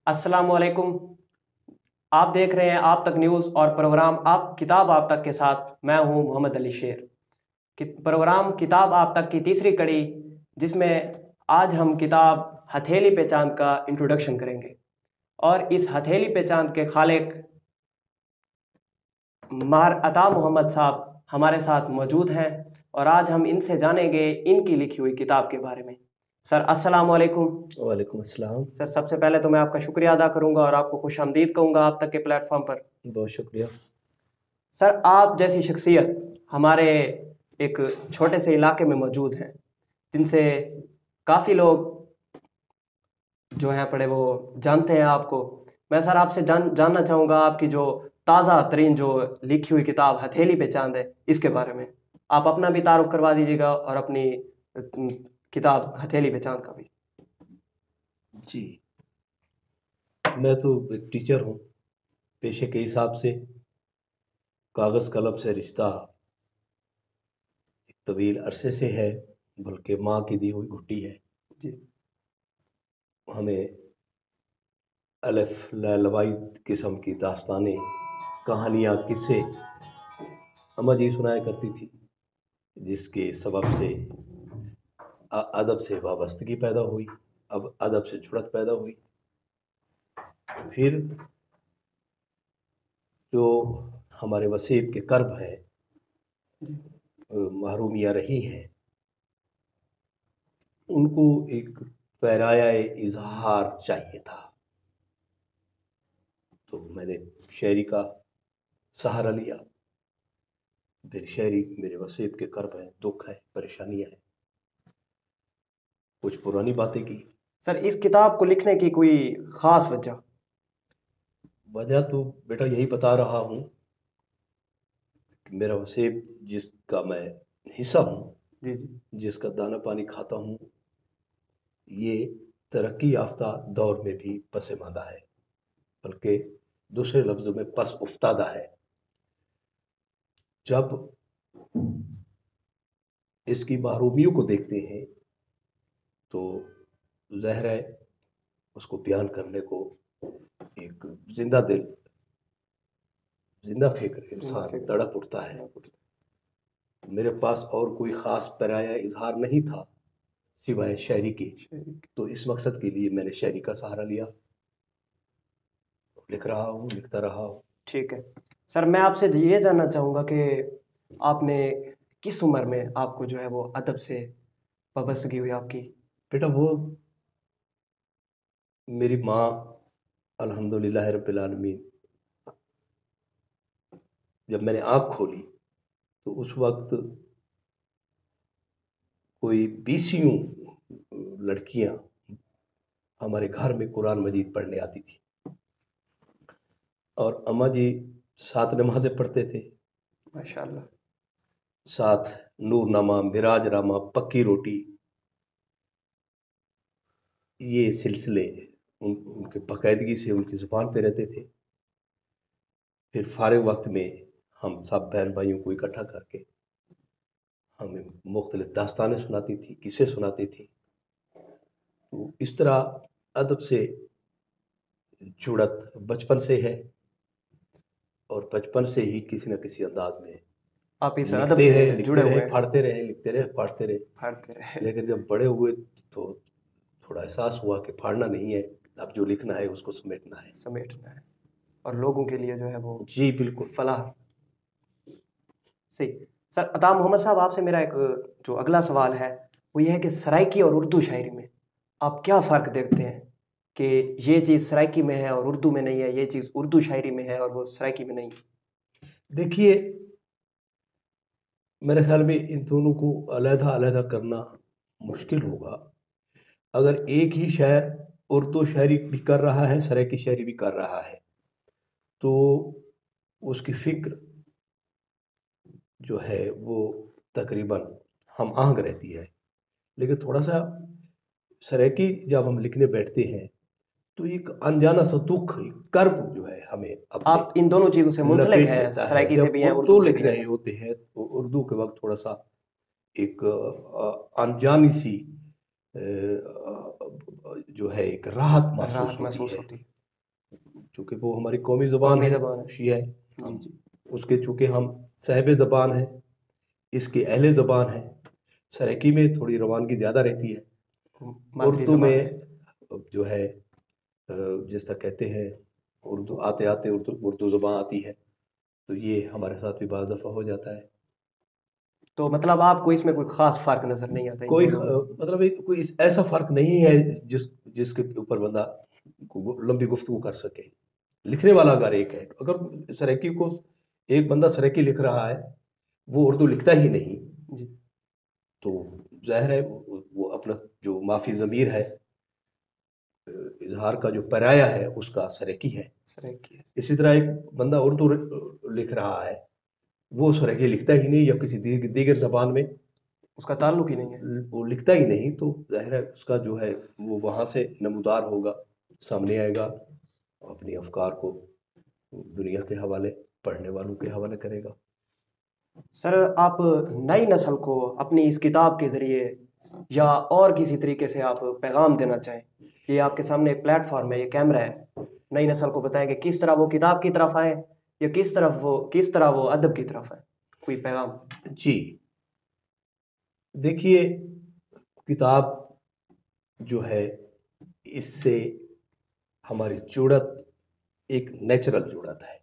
अस्सलामुअलैकुम। आप देख रहे हैं आप तक न्यूज़ और प्रोग्राम आप किताब आप तक के साथ मैं हूं मोहम्मद अली शेर। प्रोग्राम किताब आप तक की तीसरी कड़ी, जिसमें आज हम किताब हथेली पे चांद का इंट्रोडक्शन करेंगे। और इस हथेली पे चांद के खालिक मार अता मोहम्मद साहब हमारे साथ मौजूद हैं और आज हम इनसे जानेंगे इनकी लिखी हुई किताब के बारे में। सर अस्सलाम वालेकुम। वालेकुम अस्सलाम। सर सबसे पहले तो मैं आपका शुक्रिया अदा करूंगा और आपको खुशामदीद कहूंगा आप तक के प्लेटफॉर्म पर। बहुत शुक्रिया। सर आप जैसी शख्सियत हमारे एक छोटे से इलाके में मौजूद हैं, जिनसे काफ़ी लोग जो हैं पड़े वो जानते हैं आपको। मैं सर आपसे जानना चाहूँगा आपकी जो ताज़ा तरीन जो लिखी हुई किताब हथेली पे चांद है, इसके बारे में आप अपना भी तारुफ करवा दीजिएगा और अपनी किताब हथेली पे चांद का भी। जी, मैं तो एक टीचर हूँ पेशे के हिसाब से। कागज़ कलम से रिश्ता एक तवील अरसे से है, बल्कि माँ की दी हुई घुट्टी है। जी हमें अलफ लवाई किस्म की दास्तानें, कहानियाँ, किस्से अम्मा जी सुनाया करती थी, जिसके सबब से अदब से वाबस्तगी पैदा हुई, अब अदब से जुड़त पैदा हुई। फिर जो हमारे वसीब के कर्ब हैं, महरूमियाँ रही हैं, उनको एक पैराया इजहार चाहिए था। तो मैंने शायरी का सहारा लिया। फिर शायरी मेरे वसीब के कर्ब हैं, दुख है, परेशानियां हैं, कुछ पुरानी बातें की। सर इस किताब को लिखने की कोई ख़ास वजह? वजह तो बेटा यही बता रहा हूँ कि मेरा वसीब जिसका मैं हिस्सा हूँ, जी जी जिसका दाना पानी खाता हूँ, ये तरक्की याफ्ता दौर में भी पसमानदा है, बल्कि दूसरे लफ्जों में पस उफ्तादा है। जब इसकी महरूमियों को देखते हैं तो ज़ाहिर है उसको बयान करने को एक जिंदा दिल, जिंदा फिक्र इंसान तड़प उठता है। मेरे पास और कोई ख़ास पराया इजहार नहीं था सिवाय शायरी की, तो इस मकसद के लिए मैंने शायरी का सहारा लिया। लिख रहा हूँ, लिखता रहा हूँ। ठीक है सर, मैं आपसे ये जानना चाहूँगा कि आपने किस उम्र में आपको जो है वो अदब से वाबस्तगी हुई आपकी? बेटा वो मेरी माँ अल्हम्दुलिल्लाह रब्बिल आलमीन, जब मैंने आँख खोली तो उस वक्त कोई 20 लड़कियाँ हमारे घर में कुरान मजीद पढ़ने आती थी और अम्मा जी 7 नमाज़ें पढ़ते थे, माशाल्लाह। साथ नूरनामा, मिराज नामा, पक्की रोटी, ये सिलसिले उनके बाकायदगी से उनकी ज़ुबान पे रहते थे। फिर फारिग वक्त में हम सब बहन भाइयों को इकट्ठा करके हमें मुख्तलिफ दास्तानें सुनाती थी, किस्से सुनाती थी। तो इस तरह अदब से जुड़त बचपन से है और बचपन से ही किसी न किसी अंदाज में आप इस अदब लिखते से हैं, जुड़े लिखते रहे, हुए हैं। फाड़ते रहे, लिखते रहे, फाड़ते रहे। फाड़ते रहे। लेकिन जब बड़े हुए तो थोड़ा एहसास हुआ कि फाड़ना नहीं है, अब जो लिखना है उसको समेटना है। समेटना है और लोगों के लिए जो है वो जी बिल्कुल। फलाह। सही। सर अता मोहम्मद साहब, आपसे मेरा एक जो अगला सवाल है वो ये है कि सराइकी और उर्दू शायरी में आप क्या फ़र्क देखते हैं कि ये चीज़ सराइकी में है और उर्दू में नहीं है, ये चीज़ उर्दू शायरी में है और वो सराइकी में नहीं? देखिए, मेरे ख्याल में इन दोनों को अलग-अलग करना मुश्किल होगा। अगर एक ही शायर उर्दू शायरी भी कर रहा है, सराइकी शायरी भी कर रहा है, तो उसकी फ़िक्र जो है वो तकरीबन हम आहंग रहती है। लेकिन थोड़ा-सा सराइकी जब हम लिखने बैठते हैं, तो एक अनजाना सा दुःख, एक कर्ब जो है हमें अपने आप इन दोनों चीज़ों से मुंसलिक लपेट हैं, लेता है। सराइकी से जब भी हैं, उर्दू उर्दू से लिख भी रहे हैं? होते हैं, तो उर्दू के वक़्त थोड़ा-सा एक अनजानी सी जो है एक राहत महसूस राहत होती महसूस है। होती है। चूँकि वो हमारी कौमी ज़बान कौमी है, ज़बान है। शिया है, जी हम जी। उसके चूँकि हम साहिब ज़बान हैं, इसकी अहले ज़बान है। सराइकी में थोड़ी रवानगी ज़्यादा रहती है। मादरी उर्दू ज़बान है। में जो है जिस तरह कहते हैं, उर्दू आते आते उर्दू उर्दू ज़बान आती है, तो ये हमारे साथ भी बाज़ दफ़ा हो जाता है। तो मतलब आपको इसमें कोई ख़ास फ़र्क नज़र नहीं आता इन कोई दोनों में? मतलब एक कोई ऐसा फ़र्क नहीं है जिसके ऊपर बंदा लंबी गुफ्तगू कर सके। लिखने वाला अगर एक है, अगर सराइकी को एक बंदा सराइकी लिख रहा है, वो उर्दू लिखता ही नहीं, जी। तो ज़ाहिर है वो अपना जो माफ़ी ज़मीर है, इज़हार का जो पराया है, उसका सराइकी है। सराइकी है। इसी तरह एक बंदा उर्दू लिख रहा है, वो सराइकी लिखता ही नहीं, या किसी दीगर ज़बान में उसका ताल्लुक ही नहीं है। वो लिखता ही नहीं, तो ज़ाहिर है उसका जो है वो वहाँ से नमूदार होगा, सामने आएगा, अपनी अफकार को दुनिया के हवाले, पढ़ने वालों के हवाले करेगा। सर, आप नई नस्ल को अपनी इस किताब के ज़रिए या और किसी तरीके से आप पैगाम देना चाहें, ये आपके सामने एक प्लेटफॉर्म है, ये कैमरा है, नई नस्ल को बताएं कि किस तरह वो किताब की तरफ आए या किस तरह वो अदब की तरफ आए, कोई पैगाम? जी, देखिए, किताब जो है, इससे हमारी जुड़त एक नेचुरल जुड़त है,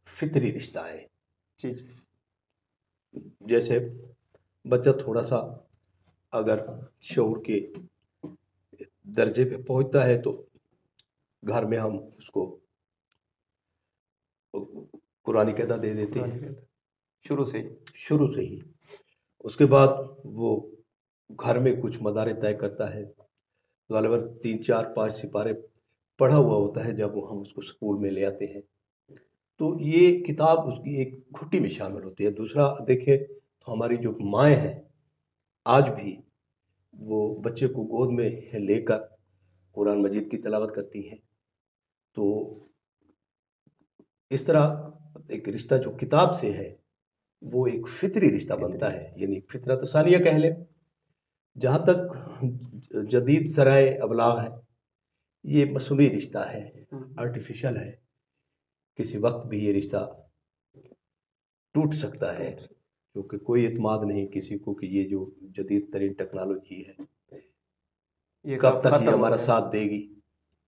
फितरी रिश्ता है। जी जी। जैसे बच्चा थोड़ा सा अगर शऊर के दर्जे पे पहुंचता है, तो घर में हम उसको कुरानी क़ायदा दे देते पुरानी हैं कहता शुरू से ही। शुरू से ही। उसके बाद वो घर में कुछ मदारे तय करता है, गालिबन 3 4 5 सिपारे पढ़ा हुआ होता है जब वो हम उसको स्कूल में ले आते हैं। तो ये किताब उसकी एक घुट्टी में शामिल होती है। दूसरा देखें तो हमारी जो माएँ हैं, आज भी वो बच्चे को गोद में लेकर कुरान मजीद की तिलावत करती हैं। तो इस तरह एक रिश्ता जो किताब से है, वो एक फितरी रिश्ता बनता फितरी। है, यानी फितरत सानिया कह लें। जहाँ तक जदीद ज़राए अबलाग है, ये मसूनी रिश्ता है, आर्टिफिशियल है। किसी वक्त भी ये रिश्ता टूट सकता है, टूट से। क्योंकि कोई इत्माद नहीं किसी को कि ये जो जदीद तरीन टेक्नोलॉजी है, ये कब कब तक ये ख़त्म हो हमारा जाए। साथ देगी।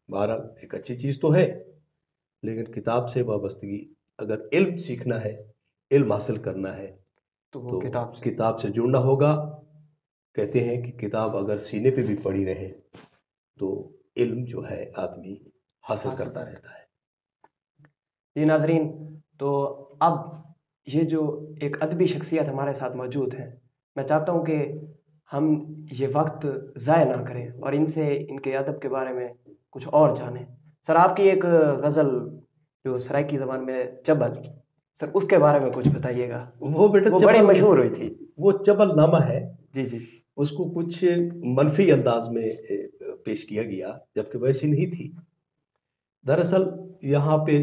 बहरहाल एक अच्छी चीज़ तो है, लेकिन किताब से वाबस्तगी, अगर इल्म सीखना है, इल्म हासिल करना है, तो वो तो किताब से। किताब से जुड़ना होगा। कहते हैं कि किताब अगर सीने पे भी पड़ी रहे, तो इल्म जो है आदमी हासिल हासिल करता कर। रहता है। जी नाजरीन, तो अब ये जो एक अदबी शख्सियत हमारे साथ मौजूद है, मैं चाहता हूँ कि हम ये वक्त ज़ाय ना करें और इनसे इनके अदब के बारे में कुछ और जानें। सर, आपकी एक गज़ल जो सराइकी ज़बान में चबल, सर उसके बारे में कुछ बताइएगा। वो बेटा वो बड़ी चबल, मशहूर हुई थी। वो चबल नामा है, जी जी। उसको कुछ मनफी अंदाज में पेश किया गया, जबकि वैसी नहीं थी। दरअसल यहाँ पे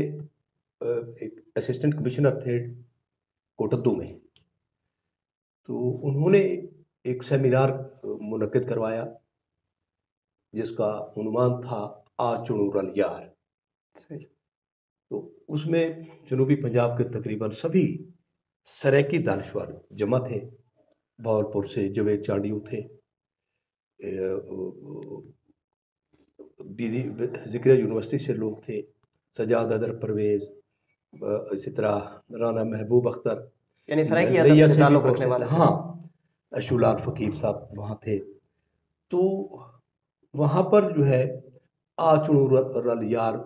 एक असिस्टेंट कमिश्नर थे कोटद्दू में, तो उन्होंने एक सेमिनार मुनक्किद करवाया, जिसका उन्वान था आ चुनूरल यार। सही। तो उसमें जनूबी पंजाब के तकरीबन सभी सराइकी दानिशवर जमा थे। भावलपुर से जवेद चांडियो थे, जिक्र यूनिवर्सिटी से लोग थे, सजाद अदर परवेज़, इसी तरह राना महबूब अख्तर, यानी सराइकी अदब नैया से से भी ताल्लुक़ बहुत रखने से, वाले थे हाँ, लोग। अशुलाल फ़कीर साहब वहाँ थे। तो वहाँ पर जो है आ चुनूरल यार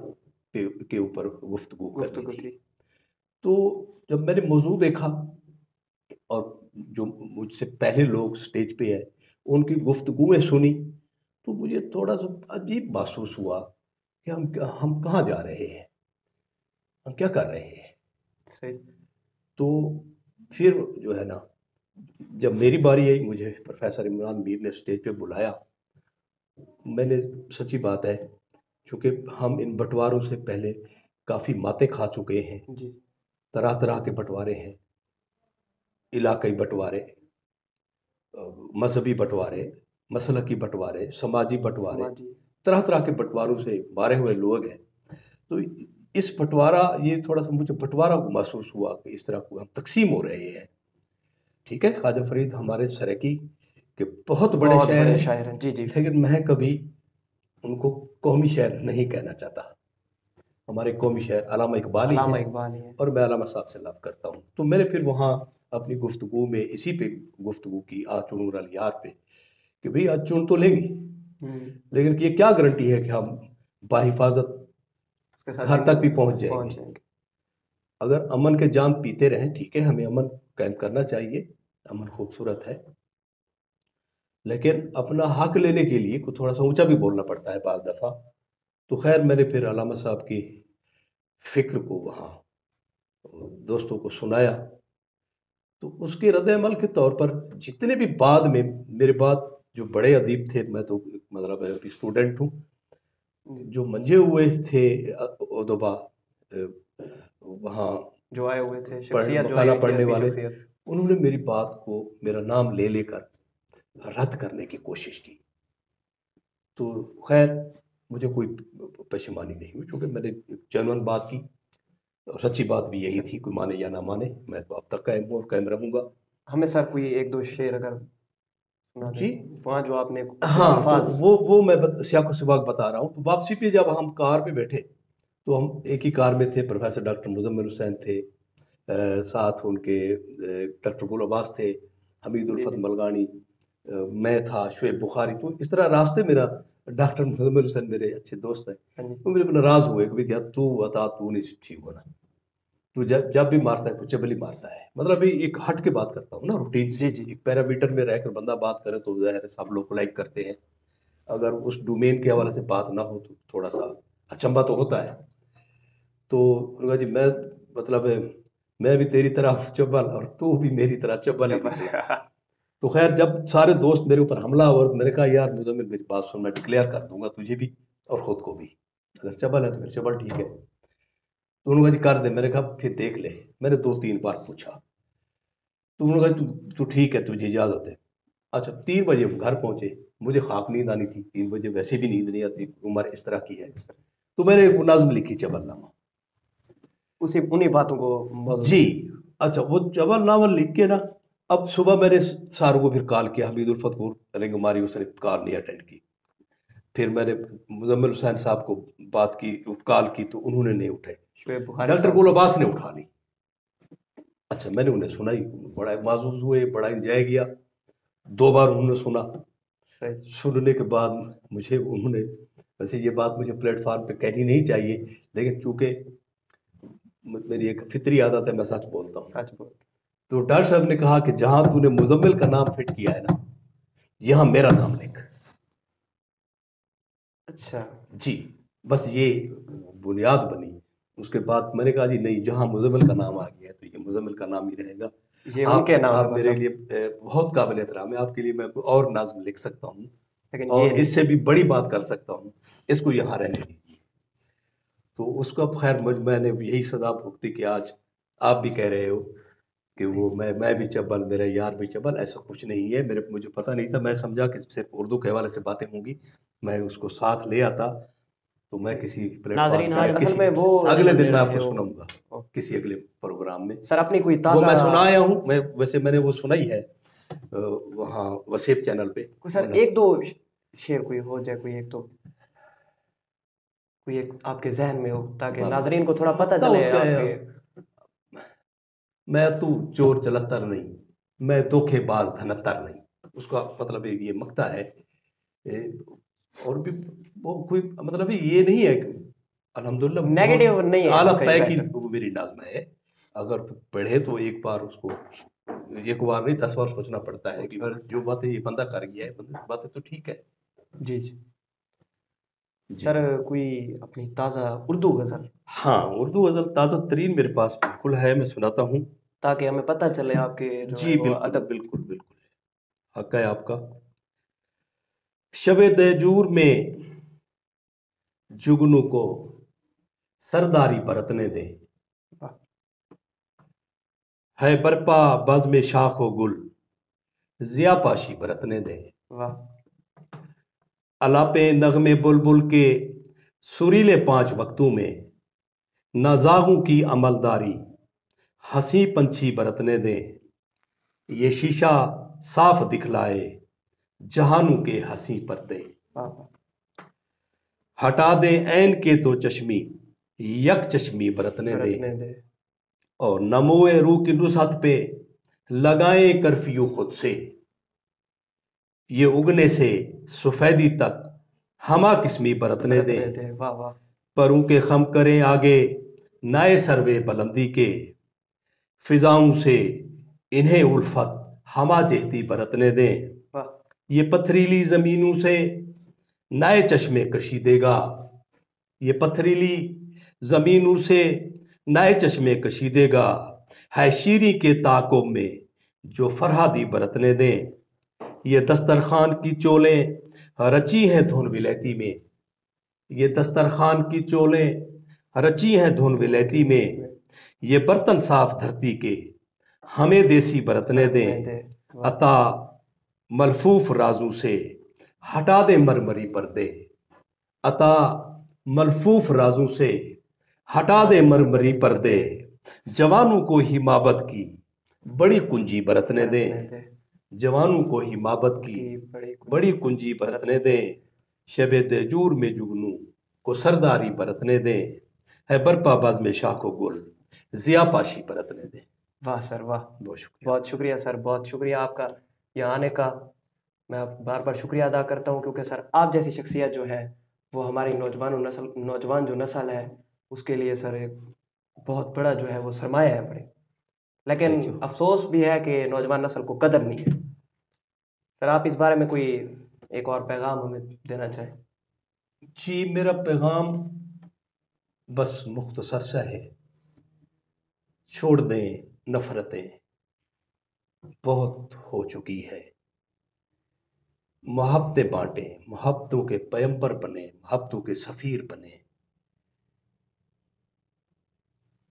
के ऊपर गुफ्तगू करनी गुफ्तगू थी। थी। तो जब मैंने मौजू देखा, और जो मुझसे पहले लोग स्टेज पे आए, उनकी गुफ्तगूएँ सुनी, तो मुझे थोड़ा सा अजीब महसूस हुआ कि हम कहाँ जा रहे हैं, हम क्या कर रहे हैं। सही। तो फिर जो है ना, जब मेरी बारी आई, मुझे प्रोफेसर इमरान मीर ने स्टेज पे बुलाया। मैंने, सच्ची बात है, क्योंकि हम इन बंटवारों से पहले काफ़ी मातें खा चुके हैं, जी। तरह तरह के बंटवारे हैं, इलाक़ाई बंटवारे, मजहबी बंटवारे, मसलकी बंटवारे, समाजी बंटवारे, समाजी। तरह तरह के बंटवारों से मारे हुए लोग हैं। तो इस बंटवारा, ये थोड़ा सा मुझे बंटवारा को महसूस हुआ कि इस तरह को हम तकसीम हो रहे हैं। ठीक है, ख्वाजा फरीद हमारे सराकी के बहुत बड़े बहुत शायर बड़े हैं, शायर हैं। जी जी। लेकिन मैं कभी उनको कौमी शायर नहीं कहना चाहता। हमारे कौमी शायर अल्लामा इकबाल ही अल्लामा हैं, इकबाल ही है। और मैं अल्लामा साहब से लव करता हूँ। तो मैंने फिर वहाँ अपनी गुफ्तगू में इसी पे गुफ्तगू की, आ चुन अल यार पे, कि भाई आज चुन तो लेंगे, लेकिन ये क्या गारंटी है कि हम बाहिफाजत उसके साथ घर तक भी पहुँच पहुंच जाएंगे। जाएंगे। अगर अमन के जाम पीते रहें, ठीक है, हमें अमन कायम करना चाहिए, अमन खूबसूरत है, लेकिन अपना हक लेने के लिए कुछ थोड़ा सा ऊंचा भी बोलना पड़ता है बाज़ दफ़ा। तो खैर मैंने फिर अल्लामा साहब की फ़िक्र को वहाँ दोस्तों को सुनाया। तो उसके रद्द-ए-अमल के तौर पर जितने भी बाद में मेरे बाद जो बड़े अदीब थे, मैं तो मतलब अभी स्टूडेंट हूँ, जो मंजे हुए थे उदबा वहाँ जो आए हुए थे, शख्सियत जो आई मकाला हुई थी, पढ़ने अदबी वाले, शख्सियत। उन्होंने मेरी बात को, मेरा नाम ले लेकर रद्द करने की कोशिश की। तो खैर मुझे कोई परेशानी नहीं हुई, क्योंकि मैंने जेन्युइन बात की, और सच्ची बात भी यही थी, कोई माने या ना माने, मैं तो अब तक कायम हूँ और कायम रहूँगा। हमें सर कोई एक दो शेर अगर सुना जी दें, वहाँ जो आपने कुछ हाँ, तो अल्फाज। वो मैं सियाको सिबाक बता रहा हूँ। तो वापसी पे जब हम कार पे बैठे, तो हम एक ही कार में थे, प्रोफेसर डॉक्टर मुजम्मिल हुसैन थे, साथ उनके डॉक्टर गुल अब्बास थे, हमीद जी उल्फत जी। मलगानी, मैं था, शुएब बुखारी। तो इस तरह रास्ते मेरा डॉक्टर मुजम्मिल हुसैन मेरे अच्छे दोस्त हैं, हाँ जी। तो मेरे को नाराज़ हुए कि भैया तू बता, तू नहीं ठीक होना, तो जब जब भी मारता है कुछ चबली मारता है। मतलब अभी एक हट के बात करता हूँ ना रूटीन से। जी जी। एक पैरामीटर में रहकर बंदा बात करे तो ज़ाहिर है सब लोग लाइक करते हैं, अगर उस डोमेन के हवाले से बात ना हो तो थोड़ा सा अचंभा तो होता है। तो उन्होंने कहा जी मैं, मतलब मैं भी तेरी तरह चब्बल और तू भी मेरी तरह चब्बल ही जबर। निकला। तो खैर जब सारे दोस्त मेरे ऊपर हमला हुआ, मैंने कहा यार मुझे मेरी बात सुन, मैं डिक्लेयर कर दूंगा तुझे भी और खुद को भी, अगर चबल है तो फिर चबल ठीक है। तो उन्होंने कहा जी कर दे। मैंने कहा फिर देख ले। मैंने 2-3 बार पूछा, तो उन्होंने कहा तू तू ठीक है, तुझे इजाज़त है। अच्छा 3 बजे हम घर पहुंचे, मुझे ख़ाक नींद आनी थी, 3 बजे वैसे भी नींद नहीं आती, उम्र इस तरह की है। तो मैंने एक नज़्म लिखी चबलनामा। उसी उन्हीं बातों को मौजू जी, बनाया। अच्छा वो चबलनामा लिख के ना, अब सुबह मैंने सारों को फिर कॉल किया, हमीद उल्फत को रिंग मारी, उसने कॉल नहीं अटेंड की। फिर मैंने मुजम्मिल हुसैन साहब को बात की, कॉल की, तो उन्होंने नहीं उठाई। शुएब बुखारी डॉक्टर साहब गुल को। अब्बास ने उठा ली। अच्छा मैंने उन्हें सुनाई, बड़ा माजूज हुए, बड़ा इंजॉय किया। 2 बार उन्होंने सुना। सही। सुनने के बाद मुझे उन्होंने, वैसे ये बात मुझे प्लेटफार्म पे कहनी नहीं चाहिए, लेकिन चूंकि मेरी एक फितरी आदत है, मैं सच बोलता हूँ। सच बोल। तो डॉक्टर साहब ने कहा कि जहां तूने मुजम्मिल का नाम फिट किया है ना, यहाँ मेरा नाम लिख। अच्छा। जी, बस ये बुनियाद बनी। उसके बाद मैंने कहा जी नहीं, जहाँ मुजम्मिल का नाम आ गया है तो ये मुजम्मिल का नाम ही रहेगा। ये उनके नाम है आप बस मेरे अब। लिए बहुत काबिल एहतराम है, आपके लिए मैं और नाज़्म लिख सकता हूँ, लेकिन ये और नहीं। इससे भी बड़ी बात कर सकता हूँ, इसको यहाँ रहने दीजिए। तो उसका खैर मैंने यही सदा भुगती कि आज आप भी कह रहे हो कि वो मैं भी चब्बल, मेरा यार भी चब्बल, ऐसा कुछ नहीं है। मुझे पता नहीं था, मैं समझा कि सिर्फ उर्दू के हवाले से बातें होंगी, मैं उसको साथ ले आता। तो मैं किसी प्लेटफॉर्म नाजरीन पे या आज असल किसी में वो अगले जो दिन मैं निर्णय आपको है वो। सुनाऊंगा, किसी अगले प्रोग्राम में। सर अपनी कोई वो ताज़ा। मैं सुना आया हूँ, मैं वैसे मैंने वो सुनाई है वहाँ वसेप चैनल पे। कोई सर एक दो शेर कोई हो जाए, कोई एक तो, कोई एक आपके जहन में हो, ताकि नाजरीन को थोड़ा पता मक्ता चले उसका आपके। मैं तू चोर चलत्तर नहीं, मैं धोखेबाज धनत्तर नहीं। उसका मतलब ये मक्ता है। और भी वो कोई मतलब ये नहीं है कि अल्हम्दुलिल्लाह नेगेटिव बहुत नहीं है आला उसका तय की इफेक्ट। वो मेरी नज़्म है। अगर पढ़े तो एक बार उसको, एक बार नहीं 10 बार सोचना पड़ता है कि यार जो बातें ये बंदा कर गया है, बंदे की बातें तो ठीक है। जी जी। जी सर कोई अपनी ताज़ा उर्दू गज़ल, हाँ, उर्दू गज़ल ताज़ा तरीन मेरे पास बिल्कुल है, मैं सुनाता हूँ। ताकि हमें पता चले आपके जो है जी वो बिल्कुल अदब। बिल्कुल बिल्कुल, हक है आपका। शबे दहजूर में जुगनू को सरदारी बरतने दें, वाह। है बरपा बज़्म शाखो गुल ज़िया पाशी बरतने दें। वाह। अलापे नगमे बुलबुल के सुरीले 5 वक्तों में नाजागों की अमलदारी हंसी पंछी बरतने दें, ये शीशा साफ दिखलाए जहानों के हंसी पर्दे। वाह वाह। हटा दें ऐन के तो चश्मी यक चश्मी बरतने दें, बरतने दे। और नमोए रूह की नुसहत पे लगाएं कर्फ्यू खुद से, ये उगने से सफेदी तक हमा किस्मी बरतने बरतने दें। दे। वाह वाह। परों के खम करें आगे नए सरवे बुलंदी के, फिजाओं से इन्हें उल्फत हमा जहती बरतने दें। वाह। ये पथरीली जमीनों से नए चश्मे कशी देगा, ये पथरीली जमीनों से नए चश्मे कशी देगा, है शीरी के ताकों में जो फरहादी बरतने दें। ये दस्तरखान की चोलें रची हैं धुन विलैती में, ये दस्तरखान की चोलें रची हैं धुन विलैती में, ये बर्तन साफ धरती के हमें देसी बरतने दें। अता मलफूफ राजू से हटा दे मरमरी पर्दे, अता मलफूफ राजू से हटा दे मरमरी पर्दे, जवानों को हिमाबत की बड़ी कुंजी बरतने दें। जवानों को हिमाबत की बड़ी कुंजी बरतने दें, शबे देजूर में जुगनू को सरदारी बरतने दें, है बरपा बाज में शाखो गुल जिया पाशी बरतने दें। वाह सर वाह। बहुत शुक्रिया। बहुत शुक्रिया सर, बहुत शुक्रिया आपका यहाँ आने का। मैं बार बार शुक्रिया अदा करता हूँ क्योंकि सर आप जैसी शख्सियत जो है वो हमारी नौजवान जो नस्ल है उसके लिए सर एक बहुत बड़ा जो है वो सरमाया है बड़े। लेकिन अफसोस भी है कि नौजवान नस्ल को कदर नहीं है। सर आप इस बारे में कोई एक और पैगाम हमें देना चाहें? जी, मेरा पैगाम बस मुख्तसर सा है, छोड़ दें नफरतें बहुत हो चुकी है, मोहब्बतें बांटें, मोहब्बतों के पैगंबर बने, मोहब्बतों के सफ़ीर बने,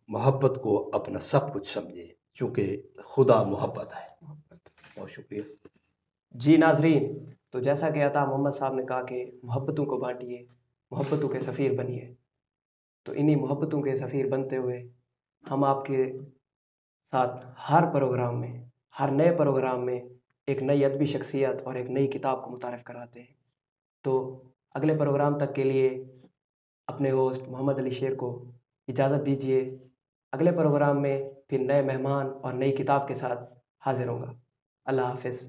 मोहब्बत को अपना सब कुछ समझे क्योंकि खुदा मोहब्बत है। बहुत शुक्रिया। जी नाजरीन, तो जैसा कि अता मोहम्मद साहब ने कहा कि मोहब्बतों को बांटिए, मोहब्बतों के सफ़ीर बनिए, तो इन्हीं मोहब्बतों के सफ़ीर बनते हुए हम आपके साथ हर प्रोग्राम में, हर नए प्रोग्राम में एक नई अदबी शख्सियत और एक नई किताब को मुतारिफ़ कराते हैं। तो अगले प्रोग्राम तक के लिए अपने होस्ट मोहम्मद अली शेर को इजाज़त दीजिए। अगले प्रोग्राम में फिर नए मेहमान और नई किताब के साथ हाजिर होगा। अल्लाह हाफ़िज़।